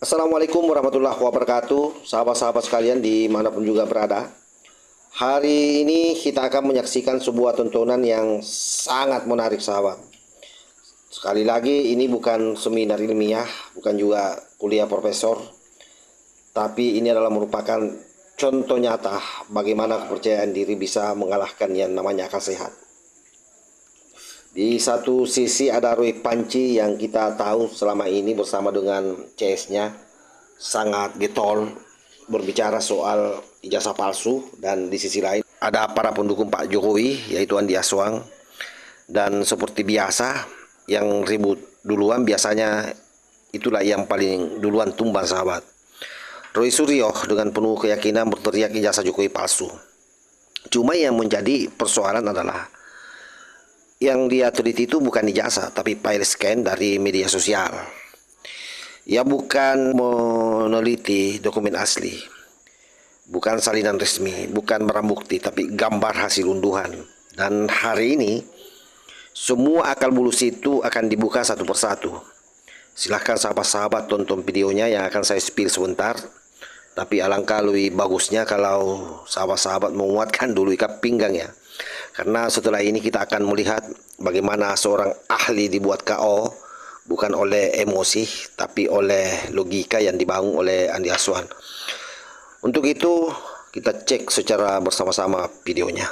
Assalamualaikum warahmatullahi wabarakatuh, sahabat-sahabat sekalian dimanapun juga berada. Hari ini kita akan menyaksikan sebuah tontonan yang sangat menarik, sahabat. Sekali lagi, ini bukan seminar ilmiah, bukan juga kuliah profesor, tapi ini adalah merupakan contoh nyata bagaimana kepercayaan diri bisa mengalahkan yang namanya akal sehat. Di satu sisi ada Roy Panci yang kita tahu selama ini bersama dengan CS-nya sangat getol berbicara soal ijazah palsu, dan di sisi lain ada para pendukung Pak Jokowi yaitu Andi Aswang, dan seperti biasa yang ribut duluan biasanya itulah yang paling duluan tumbang, sahabat. Roy Suryo dengan penuh keyakinan berteriak ijazah Jokowi palsu. Cuma yang menjadi persoalan adalah yang dia teliti itu bukan ijazah, tapi file scan dari media sosial. Ya, bukan meneliti dokumen asli, bukan salinan resmi, bukan barang bukti, tapi gambar hasil unduhan. Dan hari ini semua akal bulus itu akan dibuka satu persatu. Silahkan sahabat-sahabat tonton videonya yang akan saya spill sebentar. Tapi alangkah lebih bagusnya kalau sahabat-sahabat menguatkan dulu ikat pinggangnya. Karena setelah ini kita akan melihat bagaimana seorang ahli dibuat KO bukan oleh emosi, tapi oleh logika yang dibangun oleh Andi Aswan. Untuk itu kita cek secara bersama-sama videonya.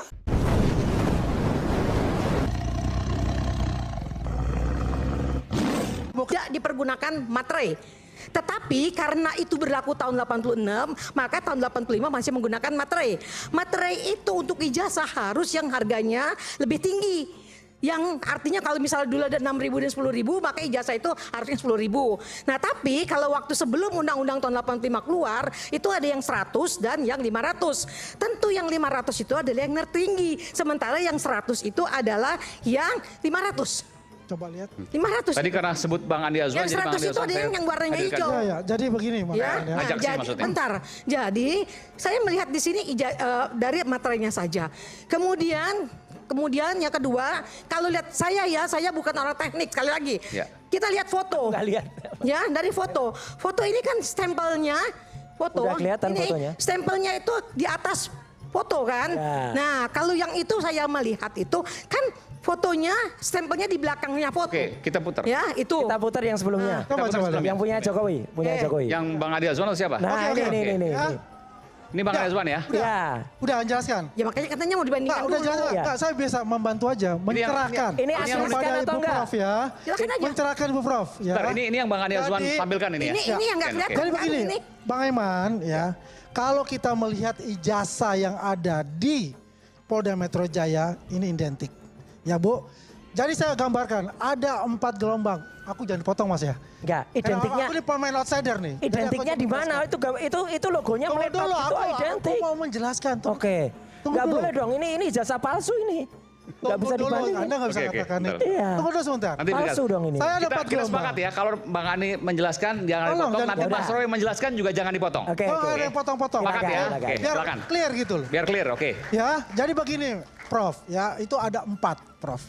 Tidak dipergunakan materai. Tetapi karena itu berlaku tahun 86, maka tahun 85 masih menggunakan materai. Materai itu untuk ijazah harus yang harganya lebih tinggi. Yang artinya kalau misalnya dulu ada 6.000 dan 10.000, maka ijazah itu harusnya 10.000. Nah, tapi kalau waktu sebelum Undang-Undang tahun 85 keluar, itu ada yang 100 dan yang 500. Tentu yang 500 itu adalah yang tertinggi, sementara yang 100 itu adalah yang 500. Coba lihat. 500. Tadi karena sebut Bang Andi Azwan, yang 100 itu ada yang warnanya hijau. Ya, jadi begini Ya, makanya. Ajak sih jadi, maksudnya. bentar. Jadi saya melihat di sini dari materinya saja. Kemudian yang kedua, kalau lihat saya bukan orang teknik, sekali lagi. Ya. Kita lihat foto. Nggak lihat. Ya, dari foto. Foto ini kan stempelnya, foto. Udah kelihatan ini fotonya. stempelnya itu di atas foto kan. Ya. Nah, kalau yang itu saya melihat itu kan fotonya, stempelnya di belakangnya foto. Oke, kita putar. Ya, itu. Kita putar yang sebelumnya. Coba putar sebelumnya. Yang punya Jokowi, punya Jokowi. Yang Bang Andi Azwan atau siapa? Nah, Oke. ini. Ya. Ini Bang Andi Azwan ya? Ya. Udah jelaskan. Ya makanya katanya mau dibandingkan Pak, udah dulu. jelaskan. Ya. Nggak, saya bisa membantu aja, mencerahkan. Ini asli yang kepada scan atau Ibu enggak? Prof ya. Silakan aja. Mencerahkan Ibu Prof ya. Bentar, ini yang Bang Andi Azwan Jadi- tampilkan ini ya? Ini yang nggak Oke, kelihatan. Jadi kan begini, ini. Bang Eman ya, kalau kita melihat ijazah yang ada di Polda Metro Jaya ini identik. Ya Bu, jadi saya gambarkan ada 4 gelombang. Aku jangan potong Mas ya. Enggak, Karena identiknya. aku ini pemain outsider nih. Jadi Identiknya aku di mana? Itu logonya Tunggu meletot dulu, itu aku identik. mau menjelaskan. Oke. Tunggu Enggak dulu. boleh dong. Ini ijazah palsu ini. Enggak bisa Tunggu dulu, dibandingin. Anda nggak bisa Oke, katakan bentar. itu. Iya. Tunggu dulu sebentar. Nanti dilihat. Palsu dong ini. Saya Kita, dapat kita gelombang. sepakat ya, kalau Bang Andi menjelaskan jangan Tolong, dipotong, jangan nanti dipotong. Mas Roy menjelaskan juga jangan dipotong. Oke, Oh, oke. ada yang potong-potong. Sepakat ya? Oke, Oke, Biar silakan. clear gitu loh. Biar clear, oke. Ya, jadi begini, Prof. Ya, itu ada 4, Prof.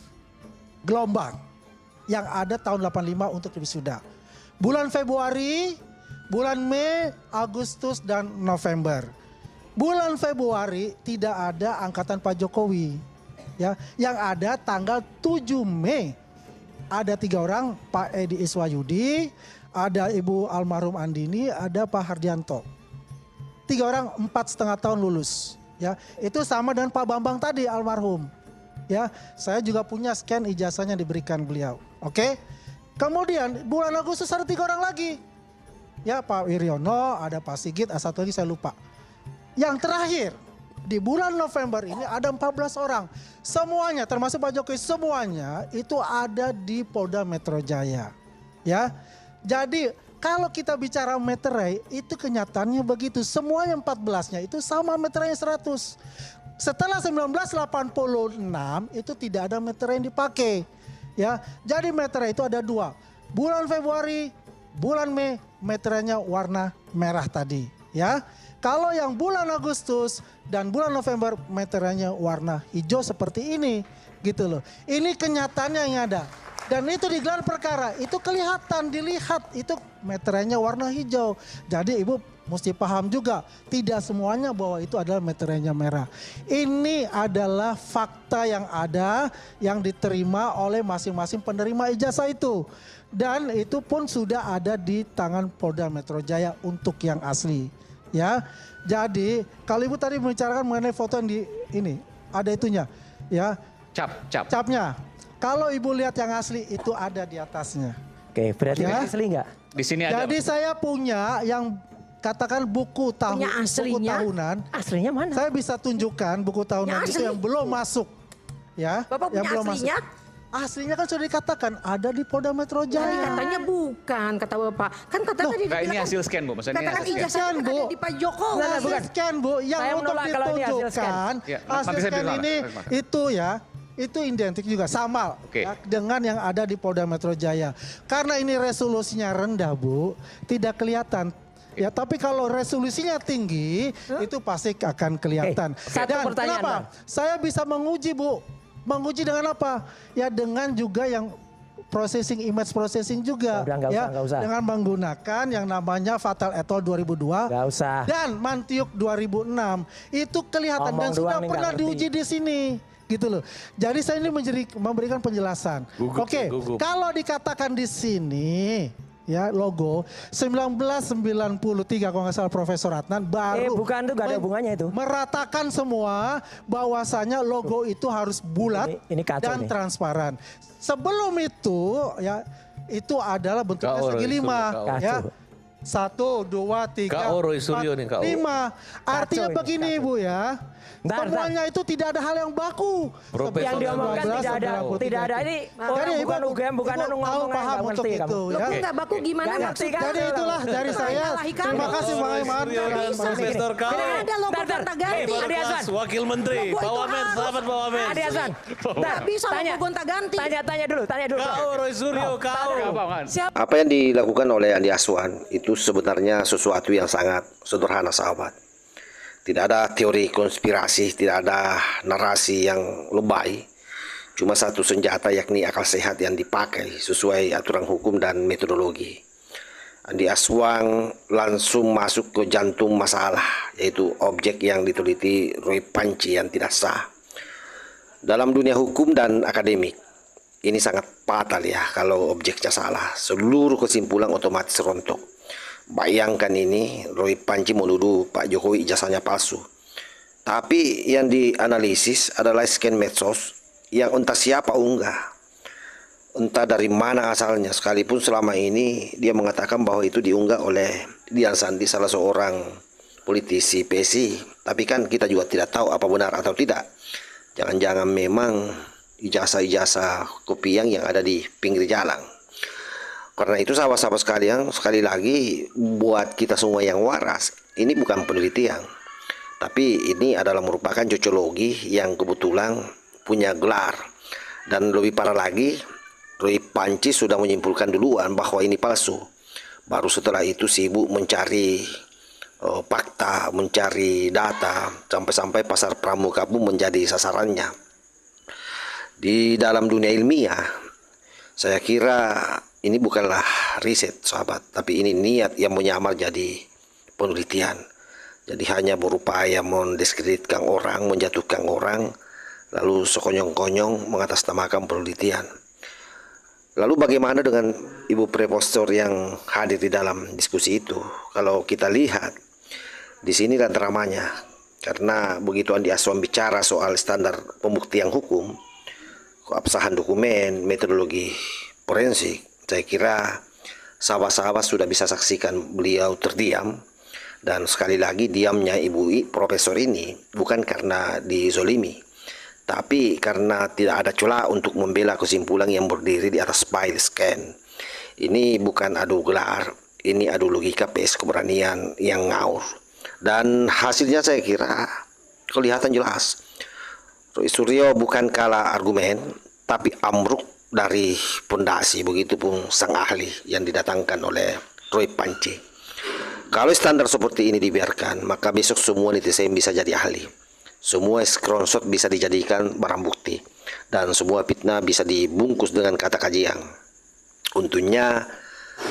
Gelombang yang ada tahun 85 untuk wisuda. Bulan Februari, bulan Mei, Agustus, dan November. Bulan Februari tidak ada angkatan Pak Jokowi. Ya, yang ada tanggal 7 Mei. Ada 3 orang, Pak Edi Iswayudi, ada Ibu almarhum Andini, ada Pak Hardianto. 3 orang 4,5 tahun lulus. Ya, itu sama dengan Pak Bambang tadi almarhum. Ya, saya juga punya scan ijazahnya diberikan beliau. Oke. Kemudian bulan Agustus ada 3 orang lagi. Ya, Pak Wiryono, ada Pak Sigit, ada satu lagi saya lupa. Yang terakhir di bulan November ini ada 14 orang. Semuanya termasuk Pak Jokowi, semuanya itu ada di Polda Metro Jaya. Ya. Jadi kalau kita bicara meterai itu kenyataannya begitu. Semuanya 14-nya itu sama meterainya 100. Setelah 1986 itu tidak ada meterai yang dipakai. Ya, jadi meterai itu ada 2. Bulan Februari, bulan Mei meterainya warna merah tadi. Ya, kalau yang bulan Agustus dan bulan November meterainya warna hijau seperti ini, gitu loh. Ini kenyataannya yang ada. Dan itu di gelar perkara, itu kelihatan, dilihat, itu meterainya warna hijau. Jadi ibu mesti paham juga, tidak semuanya bahwa itu adalah meterainya merah. Ini adalah fakta yang ada, yang diterima oleh masing-masing penerima ijazah itu. Dan itu pun sudah ada di tangan Polda Metro Jaya untuk yang asli. Ya, jadi kalau ibu tadi membicarakan mengenai foto yang di ini, ada itunya. Ya, capnya. Kalau ibu lihat yang asli itu ada di atasnya. Oke, berarti Ya. asli nggak? Di sini ada. Jadi saya punya yang katakan buku Punya buku aslinya? tahunan. Aslinya mana? Saya bisa tunjukkan buku tahunan Yang itu asli? yang belum masuk. Ya, Bapak yang punya belum aslinya? Aslinya kan sudah dikatakan ada di Polda Metro Jadi Jaya. katanya bukan, kata Bapak. Kan kata tadi Enggak, ini dibilang, hasil scan, Bu. Maksudnya ini katakan hasil scan. ijazah Scan, kan Bu. ada di Pak Jokowi. Nah, Hasil bukan. scan Bu, yang Saya untuk menolak kalau ini hasil ditunjukkan Ya, hasil nanti saya scan bilang, ini Mas. itu ya, itu identik juga sama Oke. ya, dengan yang ada di Polda Metro Jaya. Karena ini resolusinya rendah Bu, tidak kelihatan. Ya, tapi kalau resolusinya tinggi, itu pasti akan kelihatan. satu Dan pertanyaan, kenapa? Bang. Saya bisa menguji Bu, menguji dengan apa? Ya dengan juga yang image processing juga, Udah, nggak usah. dengan menggunakan yang namanya Fatal et al 2002 Nggak usah. dan Mantiuk 2006 itu kelihatan Ngomong dan sudah doang nih, pernah nggak ngerti. diuji di sini gitu loh. Jadi saya ini memberikan penjelasan. Oke, kalau dikatakan di sini ya logo 1993 kalau nggak salah Profesor Adnan baru bukan tuh, nggak ada hubungannya itu. meratakan semua bahwasanya logo itu harus bulat Ini kacau dan nih. transparan. Sebelum itu ya itu adalah bentuknya Kak Oro, segi lima Kak ya. Oro. 1, 2, 3, Kak Oro, Suryo nih, Kak Oro. 5. Artinya Kacau ini, begini kacau. Bu ya. Bentar, Semuanya itu tidak ada hal yang baku. Profesor Yang diomongkan 19, tidak ada, 93. tidak ada ini. Orang Jadi bukan Ibu- UGM, bukan Ibu anu tahu ngomong paham nggak untuk ngerti itu kamu. ya. Logo nggak baku gimana Nggak ngerti maksudnya? kan? Jadi itulah dari saya. Menyalahkan. Terima kasih Bang Iman. Suryo dan bisa. Profesor Kak Tidak Oro. ada logo gonta-ganti. Adi Hasan. Wakil Menteri, Logo Pak itu Wamen, harus. selamat Pak Wamen. Adi Hasan. Nggak bisa logo gonta-ganti. Tanya dulu. Kak Oro, Suryo, Kak Oro. Siapa? Apa yang dilakukan oleh Andi Aswan itu sebenarnya sesuatu yang sangat sederhana sahabat. Tidak ada teori konspirasi, tidak ada narasi yang lebay. Cuma satu senjata yakni akal sehat yang dipakai sesuai aturan hukum dan metodologi. Andi Aswan langsung masuk ke jantung masalah, yaitu objek yang diteliti Roy Panci yang tidak sah. Dalam dunia hukum dan akademik, ini sangat fatal ya kalau objeknya salah. Seluruh kesimpulan otomatis rontok. Bayangkan ini, Roy Panci menuduh Pak Jokowi ijazahnya palsu. Tapi yang dianalisis adalah scan medsos yang entah siapa unggah. Entah dari mana asalnya, sekalipun selama ini dia mengatakan bahwa itu diunggah oleh Dian Sandi, salah seorang politisi PSI. Tapi kan kita juga tidak tahu apa benar atau tidak. Jangan-jangan memang ijazah-ijazah kopiang yang ada di pinggir jalan. Karena itu sahabat-sahabat sekalian, sekali lagi buat kita semua yang waras, ini bukan penelitian. Tapi ini adalah merupakan cocologi yang kebetulan punya gelar. Dan lebih parah lagi, Roy Panci sudah menyimpulkan duluan bahwa ini palsu. Baru setelah itu sibuk mencari fakta, mencari data, sampai-sampai pasar pramuka pun menjadi sasarannya. Di dalam dunia ilmiah, saya kira ini bukanlah riset sahabat, tapi ini niat yang menyamar jadi penelitian. Jadi hanya berupaya mendiskreditkan orang, menjatuhkan orang, lalu sekonyong-konyong mengatasnamakan penelitian. Lalu bagaimana dengan Ibu Prepostor yang hadir di dalam diskusi itu? Kalau kita lihat, di sini kan dramanya. Karena begitu Andi Aswan bicara soal standar pembuktian hukum, keabsahan dokumen, metodologi forensik, saya kira sahabat-sahabat sudah bisa saksikan beliau terdiam. Dan sekali lagi diamnya Ibu Profesor ini bukan karena dizolimi, tapi karena tidak ada celah untuk membela kesimpulan yang berdiri di atas file scan. Ini bukan adu gelar, ini adu logika PS keberanian yang ngawur. Dan hasilnya saya kira kelihatan jelas. Roy Suryo bukan kalah argumen, tapi ambruk dari pondasi, begitupun sang ahli yang didatangkan oleh Roy Panci. Kalau standar seperti ini dibiarkan, maka besok semua netizen bisa jadi ahli. Semua screenshot bisa dijadikan barang bukti. dan semua fitnah bisa dibungkus dengan kata kajian. Untungnya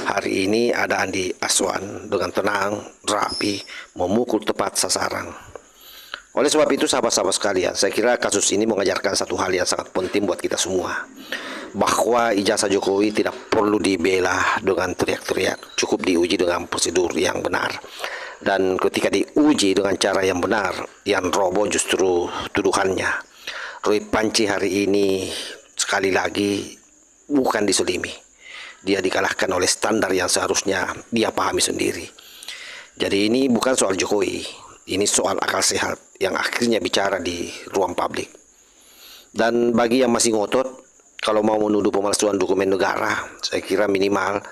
hari ini ada Andi Azwan dengan tenang, rapi, memukul tepat sasaran. Oleh sebab itu sahabat-sahabat sekalian, saya kira kasus ini mengajarkan satu hal yang sangat penting buat kita semua, bahwa ijazah Jokowi tidak perlu dibela dengan teriak-teriak, cukup diuji dengan prosedur yang benar. Dan ketika diuji dengan cara yang benar, yang roboh justru tuduhannya. Roy Panci hari ini sekali lagi bukan diselimi, dia dikalahkan oleh standar yang seharusnya dia pahami sendiri. Jadi ini bukan soal Jokowi, ini soal akal sehat yang akhirnya bicara di ruang publik. Dan bagi yang masih ngotot, kalau mau menuduh pemalsuan dokumen negara, saya kira minimal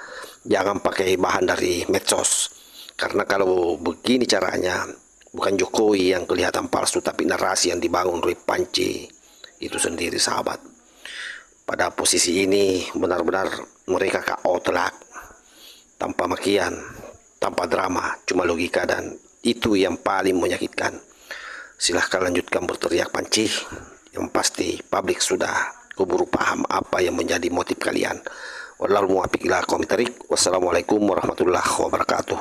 jangan pakai bahan dari medsos. Karena kalau begini caranya, bukan Jokowi yang kelihatan palsu, tapi narasi yang dibangun Roy Panci itu sendiri, sahabat. Pada posisi ini benar-benar mereka KO telak, tanpa makian, tanpa drama, cuma logika, dan itu yang paling menyakitkan. Silahkan lanjutkan berteriak Panci, yang pasti publik sudah keburu paham apa yang menjadi motif kalian. Wassalamualaikum warahmatullahi wabarakatuh.